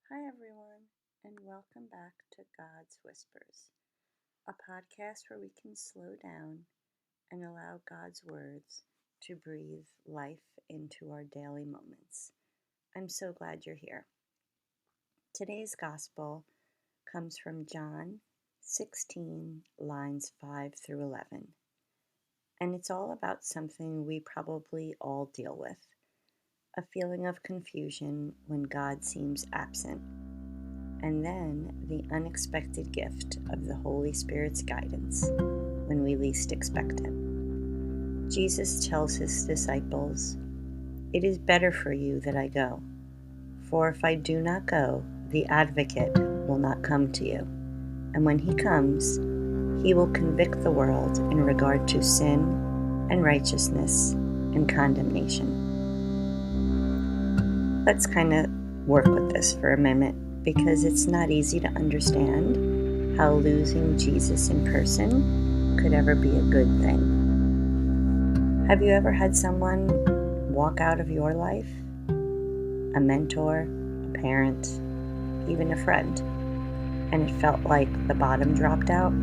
Hi, everyone, and welcome back to God's Whispers, a podcast where we can slow down and allow God's words to breathe life into our daily moments. I'm so glad you're here. Today's gospel comes from John 16, lines 5 through 11, and it's all about something we probably all deal with: a feeling of confusion when God seems absent, and then the unexpected gift of the Holy Spirit's guidance when we least expect it. Jesus tells his disciples, "It is better for you that I go, for if I do not go, the Advocate will not come to you. And when he comes, he will convict the world in regard to sin and righteousness and condemnation." Let's kind of work with this for a minute, because it's not easy to understand how losing Jesus in person could ever be a good thing. Have you ever had someone walk out of your life? A mentor, a parent, even a friend, and it felt like the bottom dropped out?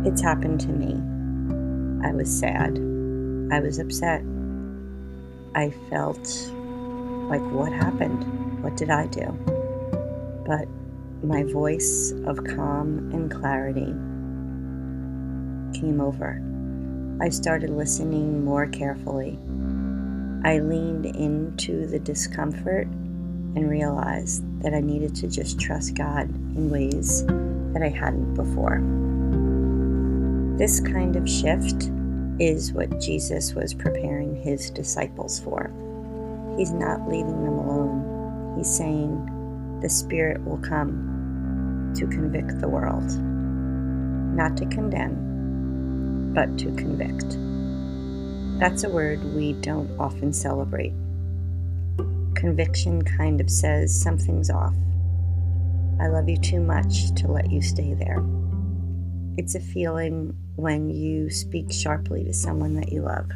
It's happened to me. I was sad. I was upset. I felt like, what happened? What did I do? But my voice of calm and clarity came over. I started listening more carefully. I leaned into the discomfort and realized that I needed to just trust God in ways that I hadn't before. This kind of shift is what Jesus was preparing his disciples for. He's not leaving them alone. He's saying the Spirit will come to convict the world. Not to condemn, but to convict. That's a word we don't often celebrate. Conviction kind of says something's off. I love you too much to let you stay there. It's a feeling when you speak sharply to someone that you love,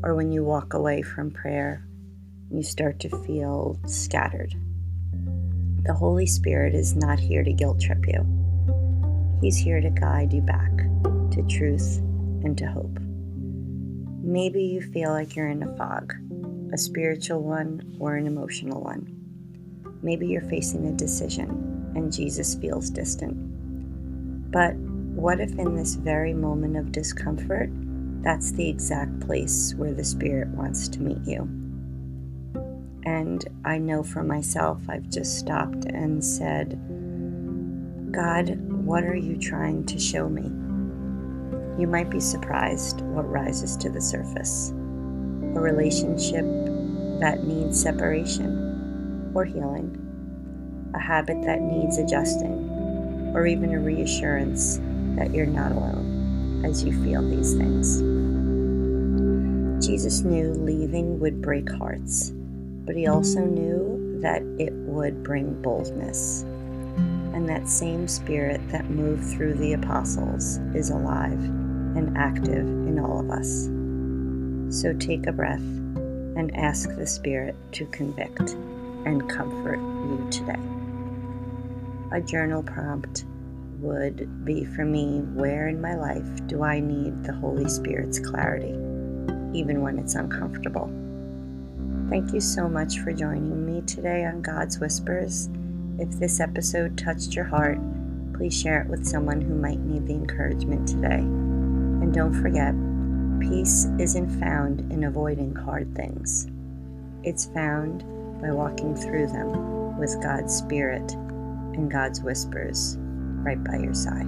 or when you walk away from prayer and you start to feel scattered. The Holy Spirit is not here to guilt trip you. He's here to guide you back to truth and to hope. Maybe you feel like you're in a fog, a spiritual one or an emotional one. Maybe you're facing a decision and Jesus feels distant. But what if in this very moment of discomfort, that's the exact place where the Spirit wants to meet you? And I know for myself, I've just stopped and said, God, what are you trying to show me? You might be surprised what rises to the surface. A relationship that needs separation or healing, a habit that needs adjusting, or even a reassurance that you're not alone as you feel these things. Jesus knew leaving would break hearts, but he also knew that it would bring boldness. And that same Spirit that moved through the apostles is alive and active in all of us. So take a breath and ask the Spirit to convict and comfort you today. A journal prompt would be for me, where in my life do I need the Holy Spirit's clarity, even when it's uncomfortable? Thank you so much for joining me today on God's Whispers. If this episode touched your heart, please share it with someone who might need the encouragement today. And don't forget, peace isn't found in avoiding hard things. It's found by walking through them with God's Spirit and God's whispers right by your side.